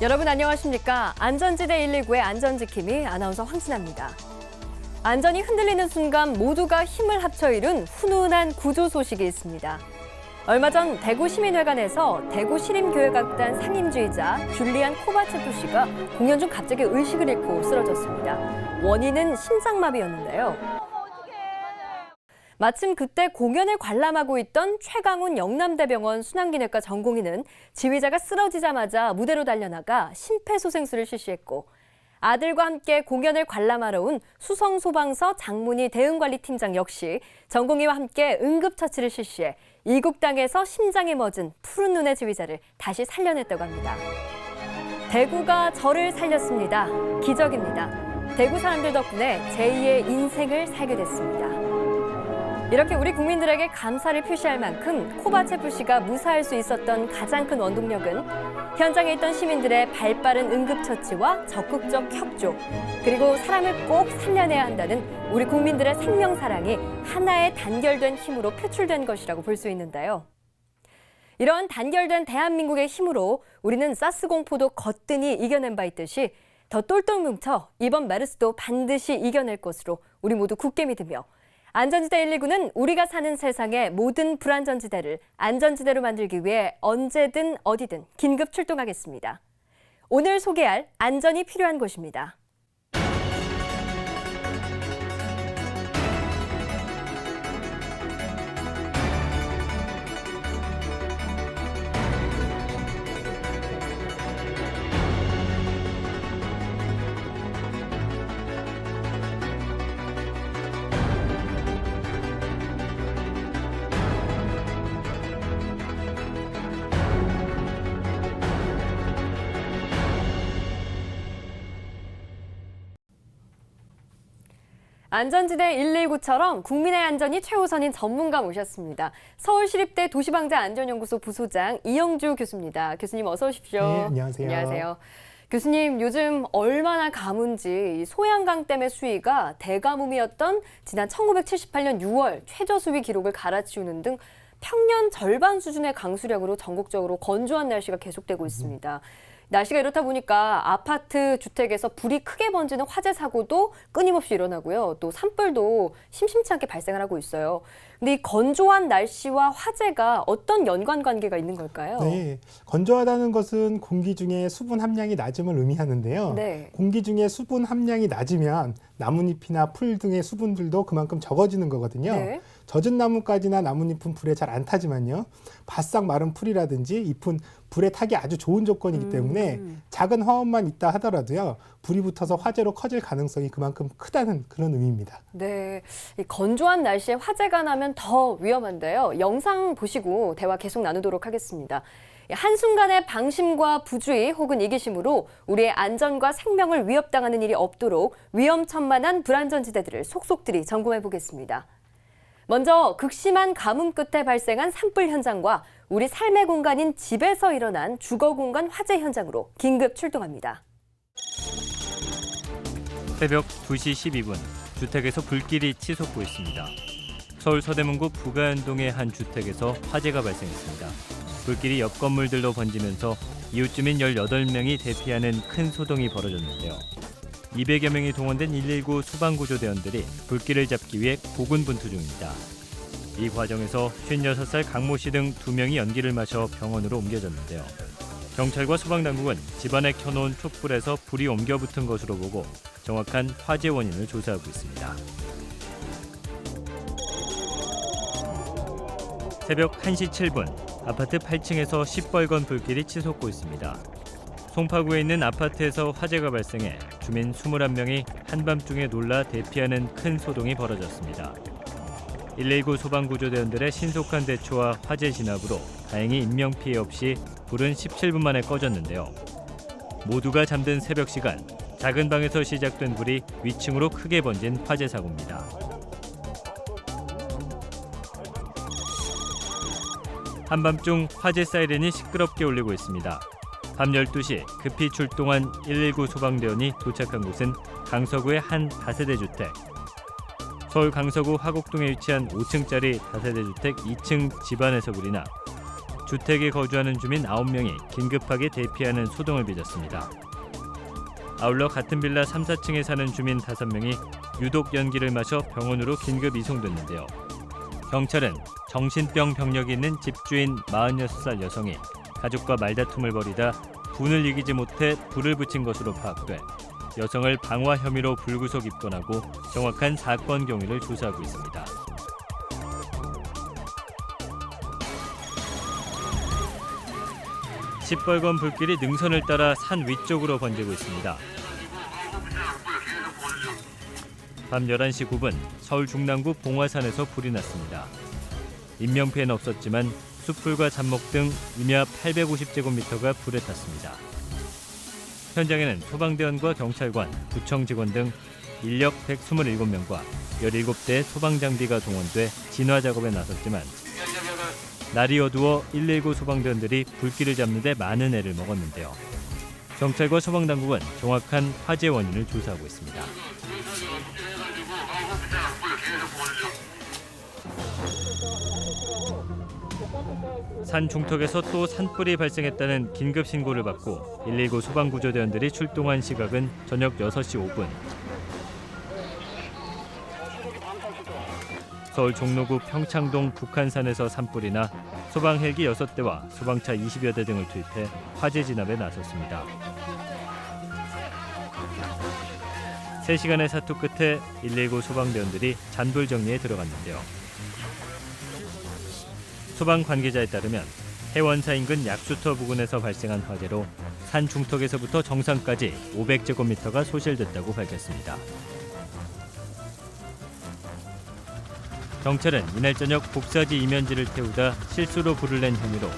여러분 안녕하십니까? 안전지대 119의 안전지킴이 아나운서 황진아입니다. 안전이 흔들리는 순간 모두가 힘을 합쳐 이룬 훈훈한 구조 소식이 있습니다. 얼마 전 대구 시민회관에서 대구 시립교회악단 상임주의자 줄리안 코바체프 씨가 공연 중 갑자기 의식을 잃고 쓰러졌습니다. 원인은 심장마비였는데요. 마침 그때 공연을 관람하고 있던 최강훈 영남대병원 순환기내과 전공의는 지휘자가 쓰러지자마자 무대로 달려나가 심폐소생술을 실시했고, 아들과 함께 공연을 관람하러 온 수성소방서 장문희 대응관리팀장 역시 전공의와 함께 응급처치를 실시해 이국당에서 심장이 멎은 푸른 눈의 지휘자를 다시 살려냈다고 합니다. 대구가 저를 살렸습니다. 기적입니다. 대구 사람들 덕분에 제2의 인생을 살게 됐습니다. 이렇게 우리 국민들에게 감사를 표시할 만큼 코바체프 씨가 무사할 수 있었던 가장 큰 원동력은 현장에 있던 시민들의 발빠른 응급처치와 적극적 협조, 그리고 사람을 꼭 살려내야 한다는 우리 국민들의 생명사랑이 하나의 단결된 힘으로 표출된 것이라고 볼 수 있는데요. 이런 단결된 대한민국의 힘으로 우리는 사스 공포도 거뜬히 이겨낸 바 있듯이 더 똘똘 뭉쳐 이번 메르스도 반드시 이겨낼 것으로 우리 모두 굳게 믿으며 안전지대 119는 우리가 사는 세상의 모든 불안전지대를 안전지대로 만들기 위해 언제든 어디든 긴급 출동하겠습니다. 오늘 소개할 안전이 필요한 곳입니다. 안전지대 119처럼 국민의 안전이 최우선인 전문가 모셨습니다. 서울시립대 도시방자 안전연구소 부소장 이영주 교수입니다. 교수님 어서 오십시오. 네, 안녕하세요. 안녕하세요. 교수님, 요즘 얼마나 가문지 소양강댐의 수위가 대가뭄이었던 지난 1978년 6월 최저 수위 기록을 갈아치우는 등 평년 절반 수준의 강수량으로 전국적으로 건조한 날씨가 계속되고 있습니다. 날씨가 이렇다 보니까 아파트 주택에서 불이 크게 번지는 화재 사고도 끊임없이 일어나고요. 또 산불도 심심치 않게 발생을 하고 있어요. 근데 이 건조한 날씨와 화재가 어떤 연관관계가 있는 걸까요? 네, 건조하다는 것은 공기 중에 수분 함량이 낮음을 의미하는데요. 네. 공기 중에 수분 함량이 낮으면 나뭇잎이나 풀 등의 수분들도 그만큼 적어지는 거거든요. 네. 젖은 나뭇가지나 나뭇잎은 불에 잘 안 타지만요. 바싹 마른 풀이라든지 잎은 불에 타기 아주 좋은 조건이기 때문에 작은 화원만 있다 하더라도요. 불이 붙어서 화재로 커질 가능성이 그만큼 크다는 그런 의미입니다. 네, 이 건조한 날씨에 화재가 나면 더 위험한데요. 영상 보시고 대화 계속 나누도록 하겠습니다. 한순간의 방심과 부주의 혹은 이기심으로 우리의 안전과 생명을 위협당하는 일이 없도록 위험천만한 불안전지대들을 속속들이 점검해 보겠습니다. 먼저 극심한 가뭄 끝에 발생한 산불 현장과 우리 삶의 공간인 집에서 일어난 주거 공간 화재 현장으로 긴급 출동합니다. 새벽 2시 12분, 주택에서 불길이 치솟고 있습니다. 서울 서대문구 부가연동의 한 주택에서 화재가 발생했습니다. 불길이 옆 건물들로 번지면서 이웃 주민 18명이 대피하는 큰 소동이 벌어졌는데요. 200여 명이 동원된 119 소방구조대원들이 불길을 잡기 위해 고군분투 중입니다. 이 과정에서 56살 강모 씨 등 2명이 연기를 마셔 병원으로 옮겨졌는데요. 경찰과 소방당국은 집안에 켜놓은 촛불에서 불이 옮겨 붙은 것으로 보고 정확한 화재 원인을 조사하고 있습니다. 새벽 1시 7분, 아파트 8층에서 시뻘건 불길이 치솟고 있습니다. 송파구에 있는 아파트에서 화재가 발생해 주민 21명이 한밤중에 놀라 대피하는 큰 소동이 벌어졌습니다. 119 소방구조대원들의 신속한 대처와 화재 진압으로 다행히 인명피해 없이 불은 17분 만에 꺼졌는데요. 모두가 잠든 새벽 시간, 작은 방에서 시작된 불이 위층으로 크게 번진 화재 사고입니다. 한밤중 화재 사이렌이 시끄럽게 울리고 있습니다. 밤 12시 급히 출동한 119 소방대원이 도착한 곳은 강서구의 한 다세대 주택. 서울 강서구 화곡동에 위치한 5층짜리 다세대 주택 2층 집안에서 불이 나 주택에 거주하는 주민 9명이 긴급하게 대피하는 소동을 빚었습니다. 아울러 같은 빌라 3, 4층에 사는 주민 5명이 유독 연기를 마셔 병원으로 긴급 이송됐는데요. 경찰은 정신병 병력이 있는 집주인 46살 여성이 가족과 말다툼을 벌이다 분을 이기지 못해 불을 붙인 것으로 파악돼 여성을 방화 혐의로 불구속 입건하고 정확한 사건 경위를 조사하고 있습니다. 시뻘건 불길이 능선을 따라 산 위쪽으로 번지고 있습니다. 밤 11시 9분 서울 중랑구 봉화산에서 불이 났습니다. 인명피해는 없었지만 숯불과 잡목 등 임야 850제곱미터가 불에 탔습니다. 현장에는 소방대원과 경찰관, 구청 직원 등 인력 127명과 17대의 소방장비가 동원돼 진화 작업에 나섰지만 날이 어두워 119 소방대원들이 불길을 잡는 데 많은 애를 먹었는데요. 경찰과 소방당국은 정확한 화재 원인을 조사하고 있습니다. 산 중턱에서 또 산불이 발생했다는 긴급 신고를 받고 119 소방구조대원들이 출동한 시각은 저녁 6시 5분. 서울 종로구 평창동 북한산에서 산불이 나 소방 헬기 6대와 소방차 20여 대 등을 투입해 화재 진압에 나섰습니다. 3시간의 사투 끝에 119 소방대원들이 잔불 정리에 들어갔는데요. 소방 관계자에 따르면 해원사 인근 약수터 부근에서 발생한 화재로 산 중턱에서부터 정상까지 500제곱미터가 소실됐다고 밝혔습니다. 경찰은 이날 저녁 복사지 이면지를 태우다 실수로 불을 낸 혐의로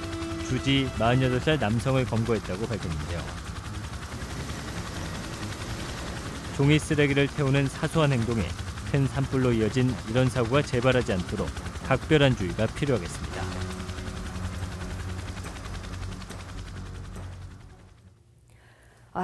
주지 48살 남성을 검거했다고 밝혔는데요. 종이 쓰레기를 태우는 사소한 행동이 큰 산불로 이어진 이런 사고가 재발하지 않도록 각별한 주의가 필요하겠습니다.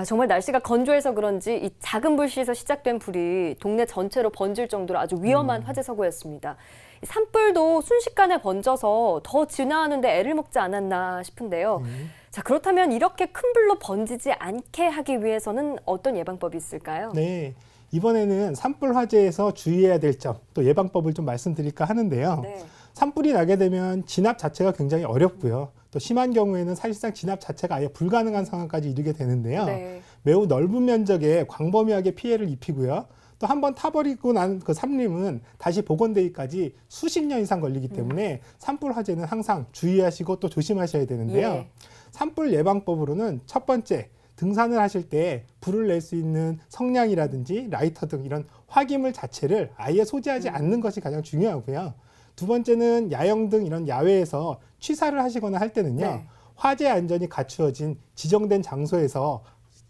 정말 날씨가 건조해서 그런지 이 작은 불씨에서 시작된 불이 동네 전체로 번질 정도로 아주 위험한 화재 사고였습니다. 이 산불도 순식간에 번져서 더 진화하는 데 애를 먹지 않았나 싶은데요. 자, 그렇다면 이렇게 큰 불로 번지지 않게 하기 위해서는 어떤 예방법이 있을까요? 네. 이번에는 산불 화재에서 주의해야 될 점, 또 예방법을 좀 말씀드릴까 하는데요. 네. 산불이 나게 되면 진압 자체가 굉장히 어렵고요. 또 심한 경우에는 사실상 진압 자체가 아예 불가능한 상황까지 이르게 되는데요. 네. 매우 넓은 면적에 광범위하게 피해를 입히고요. 또 한번 타버리고 난 그 산림은 다시 복원되기까지 수십 년 이상 걸리기 때문에 산불 화재는 항상 주의하시고 또 조심하셔야 되는데요. 예. 산불 예방법으로는 첫 번째, 등산을 하실 때 불을 낼 수 있는 성냥이라든지 라이터 등 이런 화기물 자체를 아예 소지하지 않는 것이 가장 중요하고요. 두 번째는 야영 등 이런 야외에서 취사를 하시거나 할 때는요. 네. 화재 안전이 갖추어진 지정된 장소에서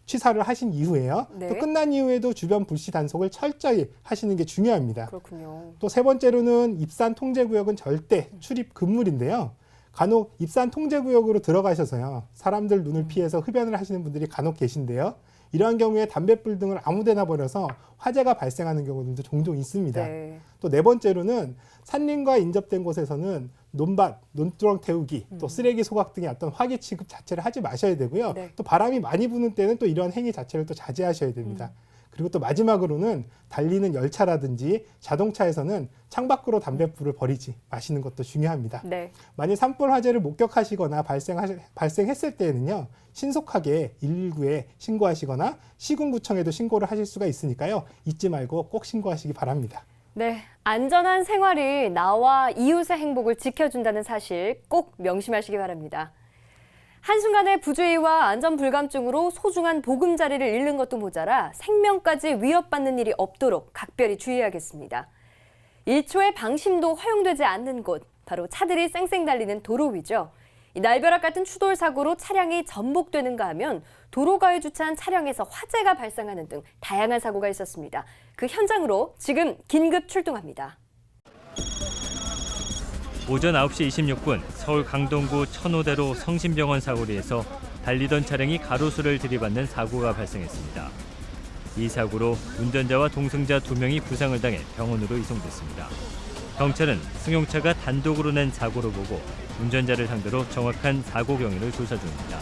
취사를 하신 이후에요. 네. 또 끝난 이후에도 주변 불씨 단속을 철저히 하시는 게 중요합니다. 그렇군요. 또 세 번째로는 입산 통제구역은 절대 출입 금물인데요. 간혹 입산 통제구역으로 들어가셔서요. 사람들 눈을 피해서 흡연을 하시는 분들이 간혹 계신데요. 이러한 경우에 담뱃불 등을 아무데나 버려서 화재가 발생하는 경우들도 종종 있습니다. 네. 또 네 번째로는 산림과 인접된 곳에서는 논밭, 논두렁 태우기, 또 쓰레기 소각 등의 어떤 화기 취급 자체를 하지 마셔야 되고요. 네. 또 바람이 많이 부는 때는 또 이러한 행위 자체를 또 자제하셔야 됩니다. 그리고 또 마지막으로는 달리는 열차라든지 자동차에서는 창밖으로 담뱃불을 버리지 마시는 것도 중요합니다. 네. 만약 산불 화재를 목격하시거나 발생했을 때에는요. 신속하게 119에 신고하시거나 시군구청에도 신고를 하실 수가 있으니까요. 잊지 말고 꼭 신고하시기 바랍니다. 네, 안전한 생활이 나와 이웃의 행복을 지켜준다는 사실 꼭 명심하시기 바랍니다. 한순간의 부주의와 안전불감증으로 소중한 보금자리를 잃는 것도 모자라 생명까지 위협받는 일이 없도록 각별히 주의하겠습니다. 1초의 방심도 허용되지 않는 곳, 바로 차들이 쌩쌩 달리는 도로 위죠. 이 날벼락 같은 추돌 사고로 차량이 전복되는가 하면 도로가에 주차한 차량에서 화재가 발생하는 등 다양한 사고가 있었습니다. 그 현장으로 지금 긴급 출동합니다. 오전 9시 26분 서울 강동구 천호대로 성심병원 사거리에서 달리던 차량이 가로수를 들이받는 사고가 발생했습니다. 이 사고로 운전자와 동승자 2명이 부상을 당해 병원으로 이송됐습니다. 경찰은 승용차가 단독으로 낸 사고로 보고 운전자를 상대로 정확한 사고 경위를 조사 중입니다.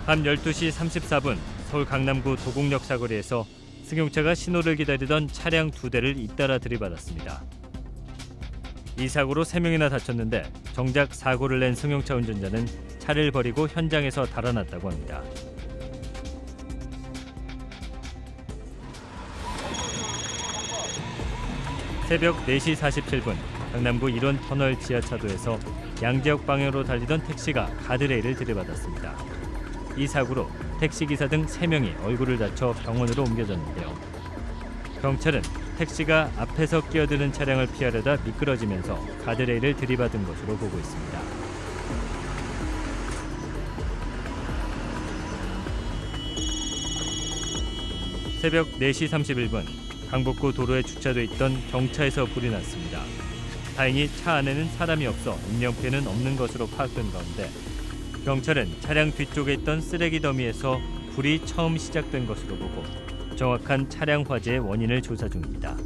밤 12시 34분 서울 강남구 도곡역 사거리에서 승용차가 신호를 기다리던 차량 2대를 잇따라 들이받았습니다. 이 사고로 3명이나 다쳤는데 정작 사고를 낸 승용차 운전자는 차를 버리고 현장에서 달아났다고 합니다. 새벽 4시 47분 강남구 1원 터널 지하차도에서 양지역 방향으로 달리던 택시가 가드레일을 들이받았습니다. 이 사고로 택시기사 등 3명이 얼굴을 다쳐 병원으로 옮겨졌는데요. 경찰은 택시가 앞에서 끼어드는 차량을 피하려다 미끄러지면서 가드레일을 들이받은 것으로 보고 있습니다. 새벽 4시 31분 강북구 도로에 주차돼 있던 경차에서 불이 났습니다. 다행히 차 안에는 사람이 없어 인명피해는 없는 것으로 파악된 가운데 경찰은 차량 뒤쪽에 있던 쓰레기 더미에서 불이 처음 시작된 것으로 보고 정확한 차량 화재의 원인을 조사 중입니다.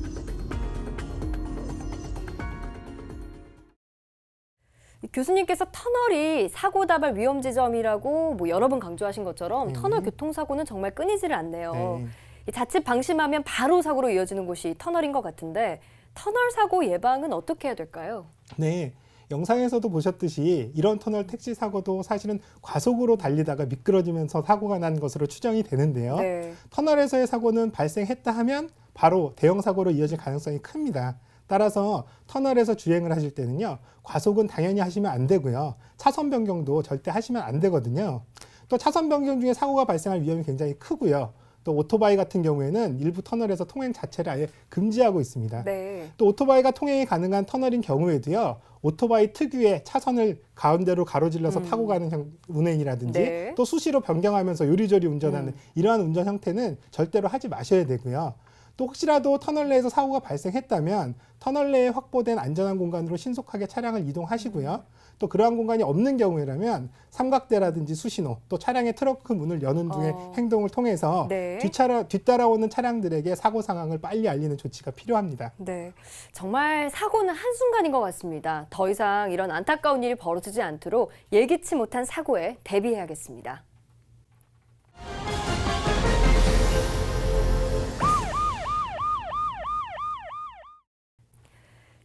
교수님께서 터널이 사고 다발 위험 지점이라고 여러 번 강조하신 것처럼 터널 교통사고는 정말 끊이지를 않네요. 네. 자칫 방심하면 바로 사고로 이어지는 곳이 터널인 것 같은데 터널 사고 예방은 어떻게 해야 될까요? 네. 영상에서도 보셨듯이 이런 터널 택시 사고도 사실은 과속으로 달리다가 미끄러지면서 사고가 난 것으로 추정이 되는데요. 네. 터널에서의 사고는 발생했다 하면 바로 대형 사고로 이어질 가능성이 큽니다. 따라서 터널에서 주행을 하실 때는요, 과속은 당연히 하시면 안 되고요. 차선 변경도 절대 하시면 안 되거든요. 또 차선 변경 중에 사고가 발생할 위험이 굉장히 크고요. 또 오토바이 같은 경우에는 일부 터널에서 통행 자체를 아예 금지하고 있습니다. 네. 또 오토바이가 통행이 가능한 터널인 경우에도요, 오토바이 특유의 차선을 가운데로 가로질러서 타고 가는 운행이라든지 네. 또 수시로 변경하면서 요리조리 운전하는 이러한 운전 형태는 절대로 하지 마셔야 되고요. 또 혹시라도 터널 내에서 사고가 발생했다면 터널 내에 확보된 안전한 공간으로 신속하게 차량을 이동하시고요. 또 그러한 공간이 없는 경우라면 삼각대라든지 수신호, 또 차량의 트렁크 문을 여는 등의 행동을 통해서 네. 뒤따라오는 차량들에게 사고 상황을 빨리 알리는 조치가 필요합니다. 네, 정말 사고는 한순간인 것 같습니다. 더 이상 이런 안타까운 일이 벌어지지 않도록 예기치 못한 사고에 대비해야겠습니다.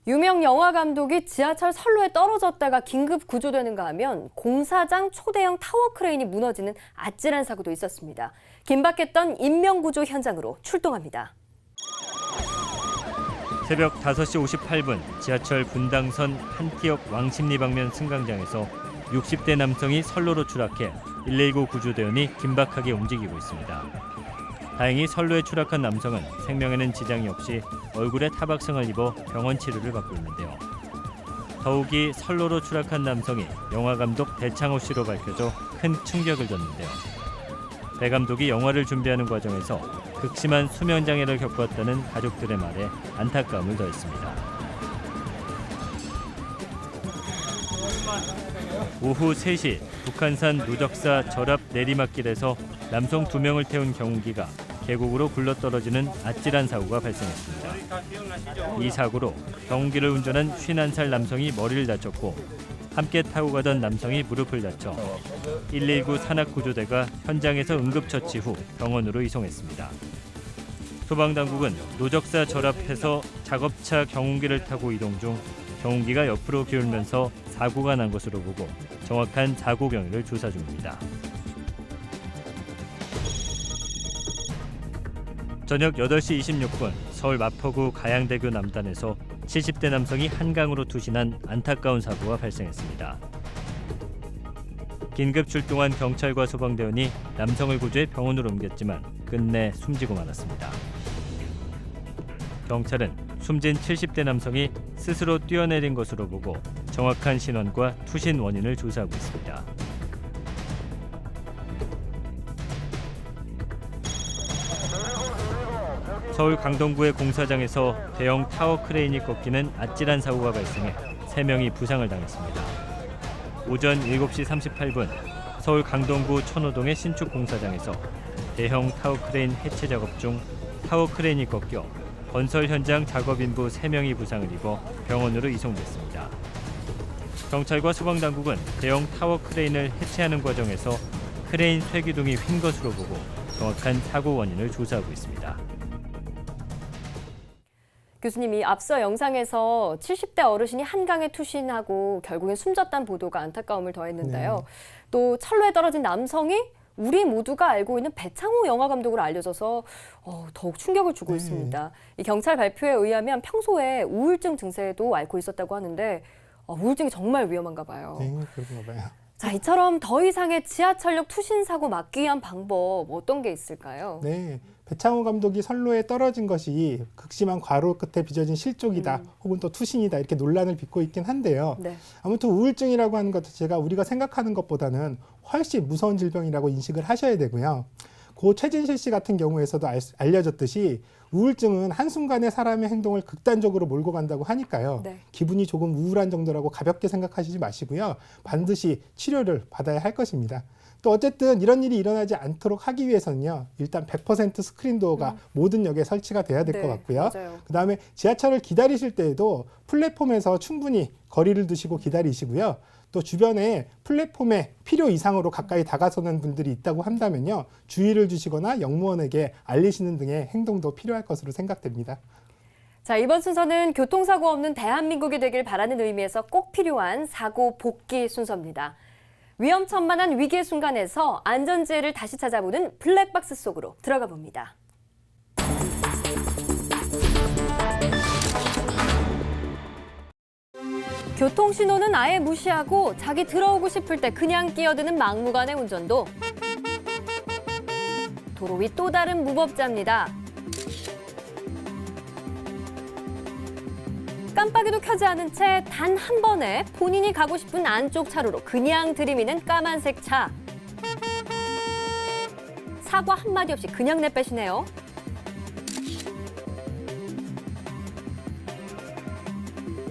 유명 영화 감독이 지하철 선로에 떨어졌다가 긴급 구조되는가 하면 공사장 초대형 타워 크레인이 무너지는 아찔한 사고도 있었습니다. 긴박했던 인명구조 현장으로 출동합니다. 새벽 5시 58분 지하철 분당선 한티역 왕십리 방면 승강장에서 60대 남성이 선로로 추락해 119 구조대원이 긴박하게 움직이고 있습니다. 다행히 선로에 추락한 남성은 생명에는 지장이 없이 얼굴에 타박상을 입어 병원 치료를 받고 있는데요. 더욱이 선로로 추락한 남성이 영화감독 배창호 씨로 밝혀져 큰 충격을 줬는데요. 배 감독이 영화를 준비하는 과정에서 극심한 수면장애를 겪었다는 가족들의 말에 안타까움을 더했습니다. 오후 3시 북한산 누적사 절앞 내리막길에서 남성 2명을 태운 경운기가 계곡으로 굴러떨어지는 아찔한 사고가 발생했습니다. 이 사고로 경운기를 운전한 51살 남성이 머리를 다쳤고 함께 타고 가던 남성이 무릎을 다쳐 119 산악구조대가 현장에서 응급처치 후 병원으로 이송했습니다. 소방당국은 노적사 절앞에서 작업차 경운기를 타고 이동 중 경운기가 옆으로 기울면서 사고가 난 것으로 보고 정확한 사고 경위를 조사 중입니다. 저녁 8시 26분 서울 마포구 가양대교 남단에서 70대 남성이 한강으로 투신한 안타까운 사고가 발생했습니다. 긴급 출동한 경찰과 소방대원이 남성을 구조해 병원으로 옮겼지만 끝내 숨지고 말았습니다. 경찰은 숨진 70대 남성이 스스로 뛰어내린 것으로 보고 정확한 신원과 투신 원인을 조사하고 있습니다. 서울 강동구의 공사장에서 대형 타워 크레인이 꺾이는 아찔한 사고가 발생해 3명이 부상을 당했습니다. 오전 7시 38분 서울 강동구 천호동의 신축 공사장에서 대형 타워 크레인 해체 작업 중 타워 크레인이 꺾여 건설 현장 작업인부 3명이 부상을 입어 병원으로 이송됐습니다. 경찰과 소방당국은 대형 타워 크레인을 해체하는 과정에서 크레인 쇠기둥이 휜 것으로 보고 정확한 사고 원인을 조사하고 있습니다. 교수님이 앞서 영상에서 70대 어르신이 한강에 투신하고 결국엔 숨졌다는 보도가 안타까움을 더했는데요. 또 철로에 떨어진 남성이 우리 모두가 알고 있는 배창호 영화 감독으로 알려져서 더욱 충격을 주고 있습니다. 이 경찰 발표에 의하면 평소에 우울증 증세도 앓고 있었다고 하는데 우울증이 정말 위험한가 봐요. 네, 그런가 봐요. 자, 이처럼 더 이상의 지하철역 투신 사고 막기 위한 방법 어떤 게 있을까요? 네, 배창호 감독이 선로에 떨어진 것이 극심한 과로 끝에 빚어진 실족이다 혹은 또 투신이다 이렇게 논란을 빚고 있긴 한데요. 네. 아무튼 우울증이라고 하는 것 자체가 우리가 생각하는 것보다는 훨씬 무서운 질병이라고 인식을 하셔야 되고요. 고 최진실 씨 같은 경우에서도 알려졌듯이 우울증은 한순간에 사람의 행동을 극단적으로 몰고 간다고 하니까요. 네. 기분이 조금 우울한 정도라고 가볍게 생각하시지 마시고요. 반드시 치료를 받아야 할 것입니다. 또 어쨌든 이런 일이 일어나지 않도록 하기 위해서는요. 일단 100% 스크린 도어가 모든 역에 설치가 돼야 될 것 같고요. 맞아요. 그다음에 지하철을 기다리실 때에도 플랫폼에서 충분히 거리를 두시고 기다리시고요. 또 주변에 플랫폼에 필요 이상으로 가까이 다가서는 분들이 있다고 한다면요. 주의를 주시거나 역무원에게 알리시는 등의 행동도 필요할 것으로 생각됩니다. 자, 이번 순서는 교통사고 없는 대한민국이 되길 바라는 의미에서 꼭 필요한 사고 복귀 순서입니다. 위험천만한 위기의 순간에서 안전지혜를 다시 찾아보는 블랙박스 속으로 들어가 봅니다. 교통신호는 아예 무시하고 자기 들어오고 싶을 때 그냥 끼어드는 막무가내 운전도 도로 위 또 다른 무법자입니다. 깜빡이도 켜지 않은 채 단 한 번에 본인이 가고 싶은 안쪽 차로로 그냥 들이미는 까만색 차. 사과 한마디 없이 그냥 내빼시네요.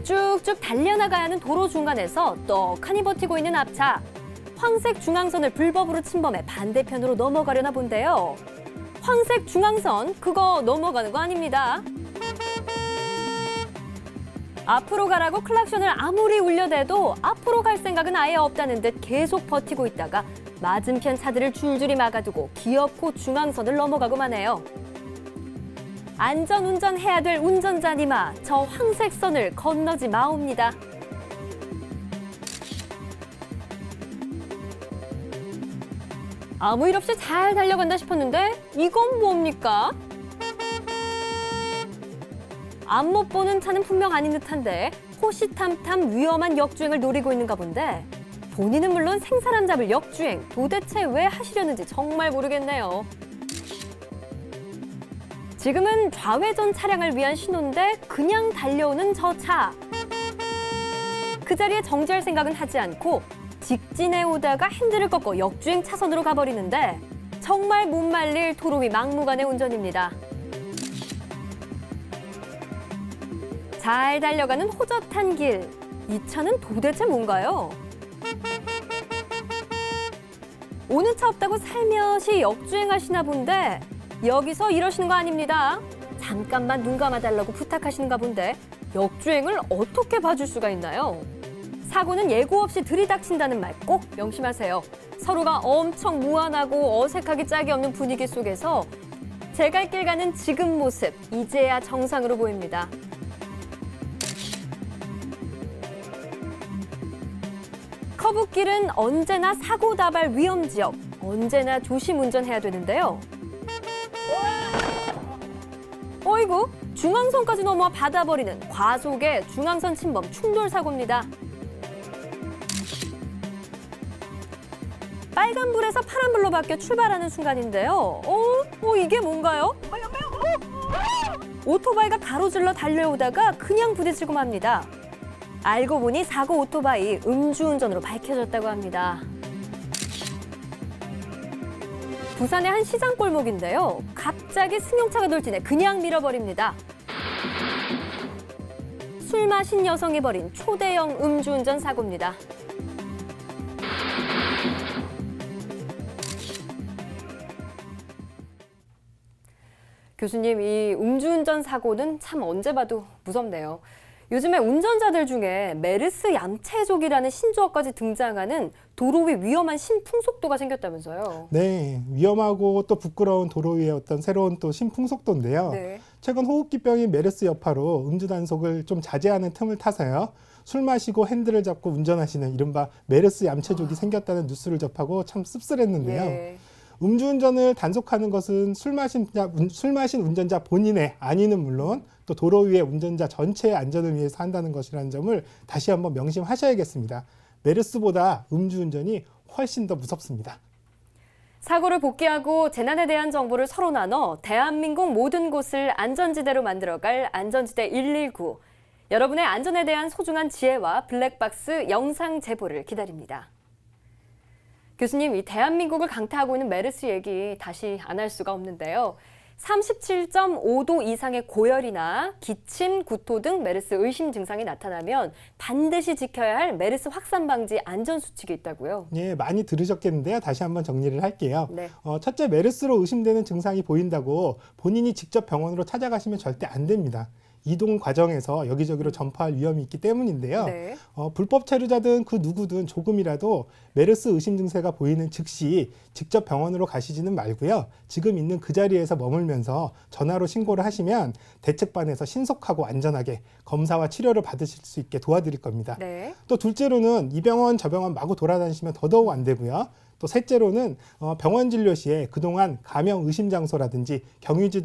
쭉쭉 달려나가야 하는 도로 중간에서 떡하니 버티고 있는 앞차. 황색 중앙선을 불법으로 침범해 반대편으로 넘어가려나 본데요. 황색 중앙선, 그거 넘어가는 거 아닙니다. 앞으로 가라고 클락션을 아무리 울려대도 앞으로 갈 생각은 아예 없다는 듯 계속 버티고 있다가 맞은편 차들을 줄줄이 막아두고 기어코 중앙선을 넘어가고만 해요. 안전운전 해야 될 운전자니마, 저 황색 선을 건너지 마옵니다. 아무 일 없이 잘 달려간다 싶었는데 이건 뭡니까? 앞 못 보는 차는 분명 아닌 듯한데 호시탐탐 위험한 역주행을 노리고 있는가 본데 본인은 물론 생사람 잡을 역주행 도대체 왜 하시려는지 정말 모르겠네요. 지금은 좌회전 차량을 위한 신호인데 그냥 달려오는 저 차. 그 자리에 정지할 생각은 하지 않고 직진해 오다가 핸들을 꺾고 역주행 차선으로 가버리는데 정말 못 말릴 도로 위 막무가내 운전입니다. 잘 달려가는 호젓한 길. 이 차는 도대체 뭔가요? 오는 차 없다고 살며시 역주행하시나 본데 여기서 이러시는 거 아닙니다. 잠깐만 눈 감아달라고 부탁하시는가 본데 역주행을 어떻게 봐줄 수가 있나요? 사고는 예고 없이 들이닥친다는 말 꼭 명심하세요. 서로가 엄청 무안하고 어색하기 짝이 없는 분위기 속에서 제 갈 길 가는 지금 모습 이제야 정상으로 보입니다. 커브길은 언제나 사고 다발 위험 지역, 언제나 조심 운전해야 되는데요. 어이구, 중앙선까지 넘어와 받아버리는 과속의 중앙선 침범 충돌 사고입니다. 빨간불에서 파란불로 바뀌어 출발하는 순간인데요. 이게 뭔가요? 오토바이가 가로질러 달려오다가 그냥 부딪히고 맙니다. 알고 보니 사고 오토바이 음주운전으로 밝혀졌다고 합니다. 부산의 한 시장 골목인데요. 갑자기 승용차가 돌진해 그냥 밀어버립니다. 술 마신 여성이 벌인 초대형 음주운전 사고입니다. 교수님, 이 음주운전 사고는 참 언제 봐도 무섭네요. 요즘에 운전자들 중에 메르스 얌체족이라는 신조어까지 등장하는 도로 위 위험한 신풍속도가 생겼다면서요. 네, 위험하고 또 부끄러운 도로 위의 어떤 새로운 또 신풍속도인데요. 네. 최근 호흡기병인 메르스 여파로 음주 단속을 좀 자제하는 틈을 타서요. 술 마시고 핸들을 잡고 운전하시는 이른바 메르스 얌체족이 생겼다는 뉴스를 접하고 참 씁쓸했는데요. 예. 음주운전을 단속하는 것은 술 마신 운전자 본인의 안위는 물론 또 도로 위의 운전자 전체의 안전을 위해서 한다는 것이라는 점을 다시 한번 명심하셔야겠습니다. 메르스보다 음주운전이 훨씬 더 무섭습니다. 사고를 복귀하고 재난에 대한 정보를 서로 나눠 대한민국 모든 곳을 안전지대로 만들어갈 안전지대 119. 여러분의 안전에 대한 소중한 지혜와 블랙박스 영상 제보를 기다립니다. 교수님, 이 대한민국을 강타하고 있는 메르스 얘기 다시 안 할 수가 없는데요. 37.5도 이상의 고열이나 기침, 구토 등 메르스 의심 증상이 나타나면 반드시 지켜야 할 메르스 확산 방지 안전 수칙이 있다고요. 예, 많이 들으셨겠는데요. 다시 한번 정리를 할게요. 네. 첫째, 메르스로 의심되는 증상이 보인다고 본인이 직접 병원으로 찾아가시면 절대 안 됩니다. 이동 과정에서 여기저기로 전파할 위험이 있기 때문인데요. 네. 불법 체류자든 그 누구든 조금이라도 메르스 의심 증세가 보이는 즉시 직접 병원으로 가시지는 말고요. 지금 있는 그 자리에서 머물면서 전화로 신고를 하시면 대책반에서 신속하고 안전하게 검사와 치료를 받으실 수 있게 도와드릴 겁니다. 네. 또 둘째로는 이 병원 저 병원 마구 돌아다니시면 더더욱 안 되고요. 또 셋째로는 병원 진료 시에 그동안 감염 의심 장소라든지 경유지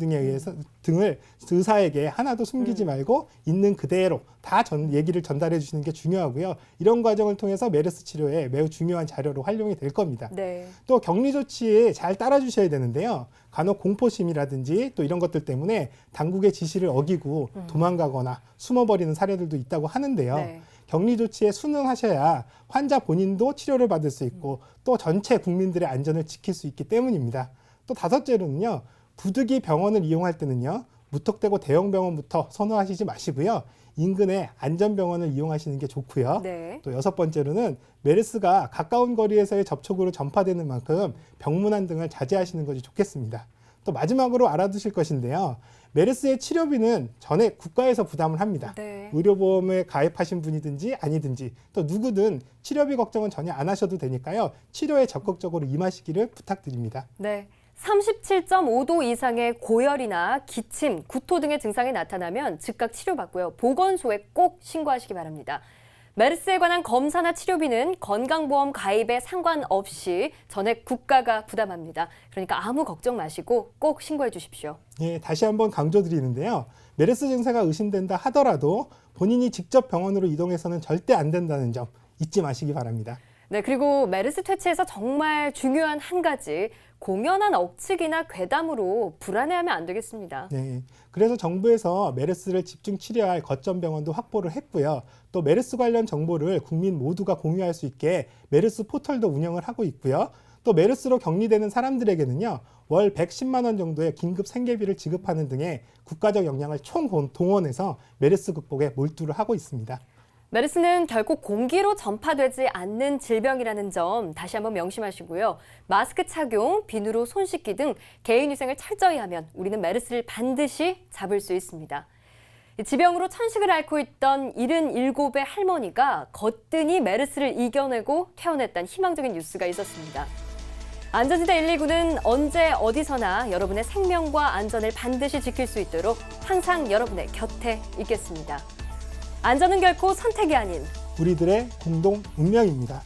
등을 의사에게 하나도 숨기지 말고 있는 그대로 다 얘기를 전달해 주시는 게 중요하고요. 이런 과정을 통해서 메르스 치료에 매우 중요한 자료로 활용이 될 겁니다. 네. 또 격리 조치에 잘 따라주셔야 되는데요. 간혹 공포심이라든지 또 이런 것들 때문에 당국의 지시를 어기고 도망가거나 숨어버리는 사례들도 있다고 하는데요. 네. 격리 조치에 순응하셔야 환자 본인도 치료를 받을 수 있고 또 전체 국민들의 안전을 지킬 수 있기 때문입니다. 또 다섯째로는요. 부득이 병원을 이용할 때는요. 무턱대고 대형 병원부터 선호하시지 마시고요. 인근의 안전병원을 이용하시는 게 좋고요. 네. 또 여섯 번째로는 메르스가 가까운 거리에서의 접촉으로 전파되는 만큼 병문안 등을 자제하시는 것이 좋겠습니다. 또 마지막으로 알아두실 것인데요. 메르스의 치료비는 전액 국가에서 부담을 합니다. 네. 의료보험에 가입하신 분이든지 아니든지 또 누구든 치료비 걱정은 전혀 안 하셔도 되니까요. 치료에 적극적으로 임하시기를 부탁드립니다. 네. 37.5도 이상의 고열이나 기침, 구토 등의 증상이 나타나면 즉각 치료받고요. 보건소에 꼭 신고하시기 바랍니다. 메르스에 관한 검사나 치료비는 건강보험 가입에 상관없이 전액 국가가 부담합니다. 그러니까 아무 걱정 마시고 꼭 신고해 주십시오. 예, 다시 한번 강조드리는데요. 메르스 증세가 의심된다 하더라도 본인이 직접 병원으로 이동해서는 절대 안 된다는 점 잊지 마시기 바랍니다. 네, 그리고 메르스 퇴치에서 정말 중요한 한 가지, 공연한 억측이나 괴담으로 불안해하면 안 되겠습니다. 네, 그래서 정부에서 메르스를 집중 치료할 거점 병원도 확보를 했고요. 또 메르스 관련 정보를 국민 모두가 공유할 수 있게 메르스 포털도 운영을 하고 있고요. 또 메르스로 격리되는 사람들에게는요. 월 110만 원 정도의 긴급 생계비를 지급하는 등의 국가적 역량을 총동원해서 메르스 극복에 몰두를 하고 있습니다. 메르스는 결코 공기로 전파되지 않는 질병이라는 점 다시 한번 명심하시고요. 마스크 착용, 비누로 손 씻기 등 개인위생을 철저히 하면 우리는 메르스를 반드시 잡을 수 있습니다. 지병으로 천식을 앓고 있던 77의 할머니가 거뜬히 메르스를 이겨내고 퇴원했다는 희망적인 뉴스가 있었습니다. 안전지대 119는 언제 어디서나 여러분의 생명과 안전을 반드시 지킬 수 있도록 항상 여러분의 곁에 있겠습니다. 안전은 결코 선택이 아닌 우리들의 공동 운명입니다.